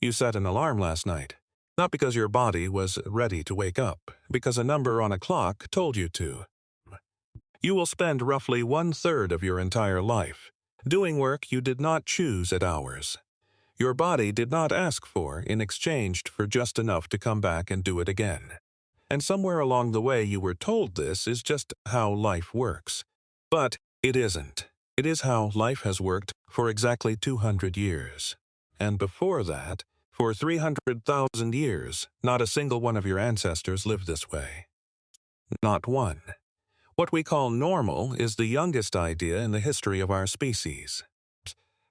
You set an alarm last night, not because your body was ready to wake up, because a number on a clock told you to. You will spend roughly 1/3 of your entire life doing work you did not choose at hours. Your body did not ask for in exchange for just enough to come back and do it again. And somewhere along the way you were told this is just how life works. But it isn't. It is how life has worked for exactly 200 years. And before that, for 300,000 years, not a single one of your ancestors lived this way. Not one. What we call normal is the youngest idea in the history of our species.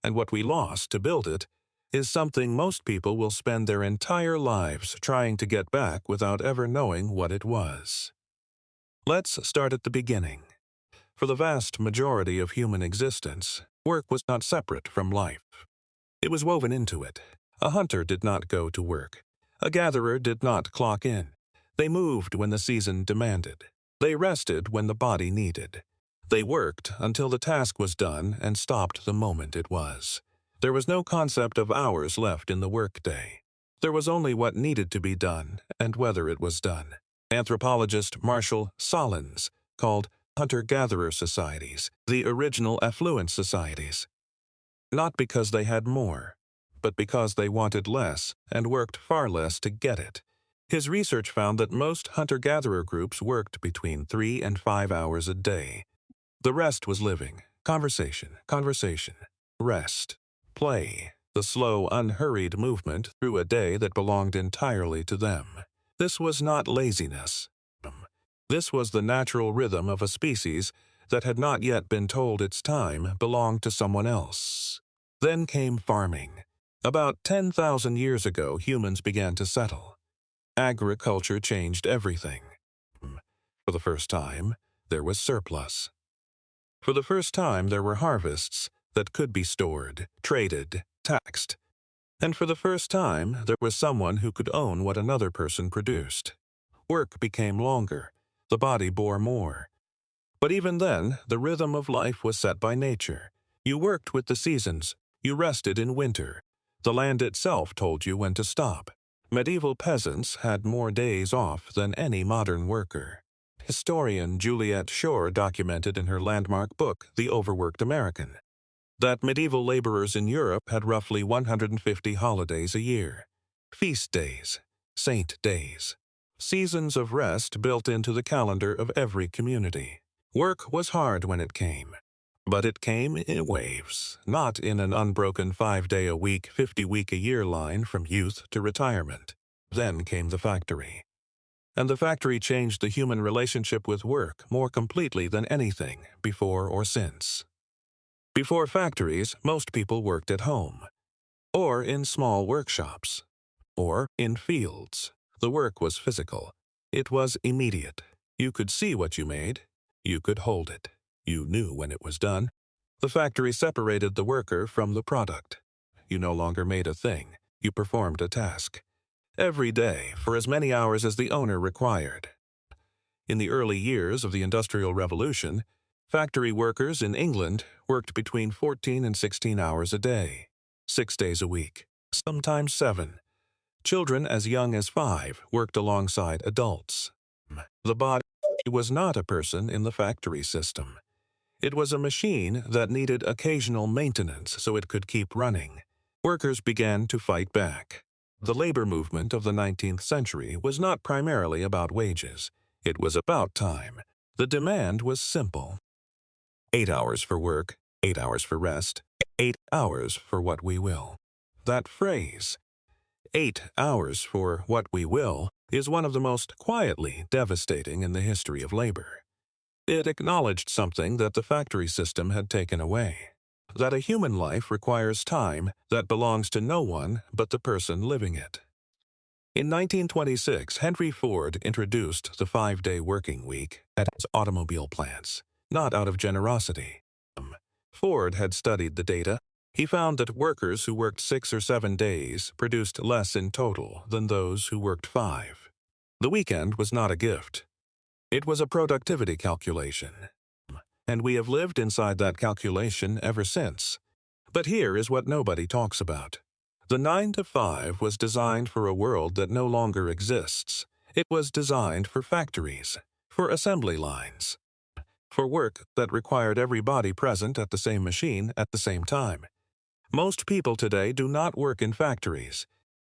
And what we lost to build it is something most people will spend their entire lives trying to get back without ever knowing what it was. Let's start at the beginning. For the vast majority of human existence, work was not separate from life. It was woven into it. A hunter did not go to work. A gatherer did not clock in. They moved when the season demanded. They rested when the body needed. They worked until the task was done and stopped the moment it was. There was no concept of hours left in the workday. There was only what needed to be done and whether it was done. Anthropologist Marshall Solins called hunter-gatherer societies the original affluent societies. Not because they had more, but because they wanted less and worked far less to get it. His research found that most hunter-gatherer groups worked between 3 and 5 hours a day. The rest was living, conversation, rest, play, the slow, unhurried movement through a day that belonged entirely to them. This was not laziness. This was the natural rhythm of a species that had not yet been told its time belonged to someone else. Then came farming. About 10,000 years ago, humans began to settle. Agriculture changed everything. For the first time, there was surplus. For the first time, there were harvests that could be stored, traded, taxed. And for the first time, there was someone who could own what another person produced. Work became longer. The body bore more. But even then, the rhythm of life was set by nature. You worked with the seasons. You rested in winter. The land itself told you when to stop. Medieval peasants had more days off than any modern worker. Historian Juliet Schor documented in her landmark book, The Overworked American, that medieval laborers in Europe had roughly 150 holidays a year. Feast days, saint days, seasons of rest built into the calendar of every community. Work was hard when it came, but it came in waves, not in an unbroken 5-day-a-week, 50-week-a-year line from youth to retirement. Then came the factory. And the factory changed the human relationship with work more completely than anything before or since. Before factories, most people worked at home, or in small workshops, or in fields. The work was physical. It was immediate. You could see what you made. You could hold it. You knew when it was done. The factory separated the worker from the product. You no longer made a thing. You performed a task. Every day, for as many hours as the owner required. In the early years of the Industrial Revolution, factory workers in England worked between 14 and 16 hours a day, 6 days a week, sometimes 7. Children as young as 5 worked alongside adults. The body was not a person in the factory system. It was a machine that needed occasional maintenance so it could keep running. Workers began to fight back. The labor movement of the 19th century was not primarily about wages. It was about time. The demand was simple. 8 hours for work, 8 hours for rest, 8 hours for what we will. That phrase, 8 hours for what we will, is one of the most quietly devastating in the history of labor. It acknowledged something that the factory system had taken away, that a human life requires time that belongs to no one but the person living it. In 1926, Henry Ford introduced the 5-day working week at his automobile plants, not out of generosity. Ford had studied the data. He found that workers who worked 6 or 7 days produced less in total than those who worked 5. The weekend was not a gift. It was a productivity calculation. And we have lived inside that calculation ever since. But here is what nobody talks about. The 9 to 5 was designed for a world that no longer exists. It was designed for factories, for assembly lines, for work that required every body present at the same machine at the same time. Most people today do not work in factories.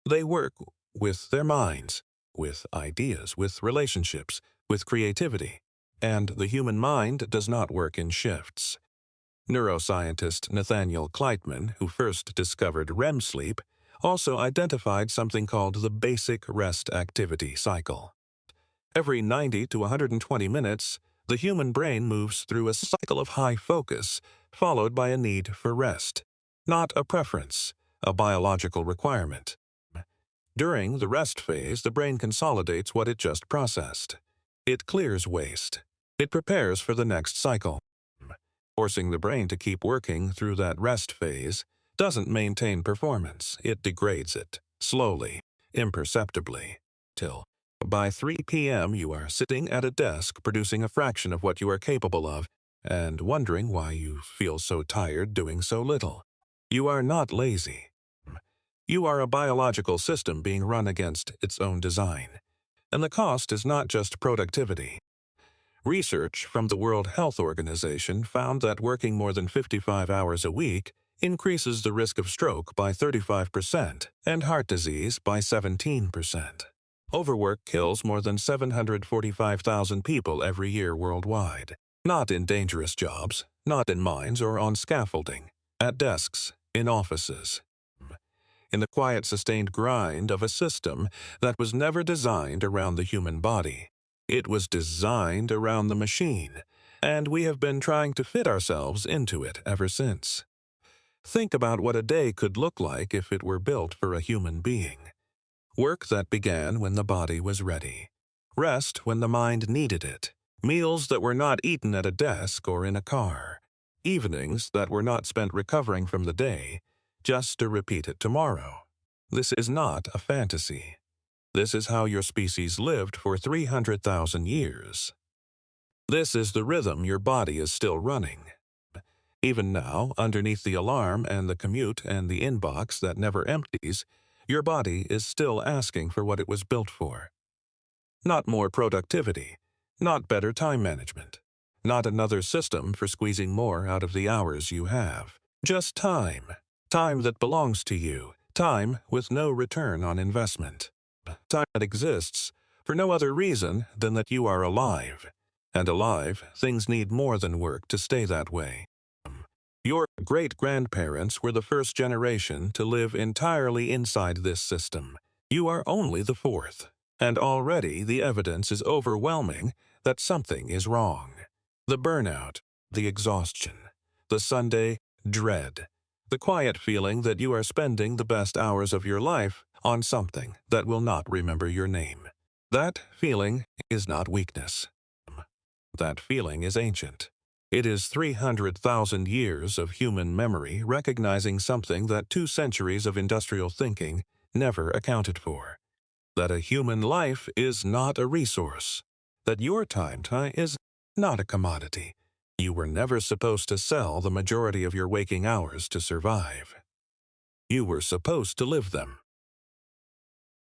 They work with their minds, with ideas, with relationships, with creativity. And the human mind does not work in shifts. Neuroscientist Nathaniel Kleitman, who first discovered REM sleep, also identified something called the basic rest activity cycle. Every 90 to 120 minutes, the human brain moves through a cycle of high focus, followed by a need for rest. Not a preference, a biological requirement. During the rest phase, the brain consolidates what it just processed. It clears waste. It prepares for the next cycle. Forcing the brain to keep working through that rest phase doesn't maintain performance. It degrades it, slowly, imperceptibly, till by 3 p.m. you are sitting at a desk producing a fraction of what you are capable of and wondering why you feel so tired doing so little. You are not lazy. You are a biological system being run against its own design. And the cost is not just productivity. Research from the World Health Organization found that working more than 55 hours a week increases the risk of stroke by 35% and heart disease by 17%. Overwork kills more than 745,000 people every year worldwide. Not in dangerous jobs, not in mines or on scaffolding, at desks, in offices. In the quiet, sustained grind of a system that was never designed around the human body. It was designed around the machine, and we have been trying to fit ourselves into it ever since. Think about what a day could look like if it were built for a human being. Work that began when the body was ready. Rest when the mind needed it. Meals that were not eaten at a desk or in a car. Evenings that were not spent recovering from the day, just to repeat it tomorrow. This is not a fantasy. This is how your species lived for 300,000 years. This is the rhythm your body is still running. Even now, underneath the alarm and the commute and the inbox that never empties, your body is still asking for what it was built for. Not more productivity, not better time management, not another system for squeezing more out of the hours you have. Just time. Time that belongs to you. Time with no return on investment. Time that exists for no other reason than that you are alive. And alive, things need more than work to stay that way. Your great-grandparents were the first generation to live entirely inside this system. You are only the fourth, and already the evidence is overwhelming that something is wrong. The burnout, the exhaustion, the Sunday dread, the quiet feeling that you are spending the best hours of your life on something that will not remember your name. That feeling is not weakness. That feeling is ancient. It is 300,000 years of human memory recognizing something that 2 centuries of industrial thinking never accounted for. That a human life is not a resource. That your time is not a commodity. You were never supposed to sell the majority of your waking hours to survive. You were supposed to live them.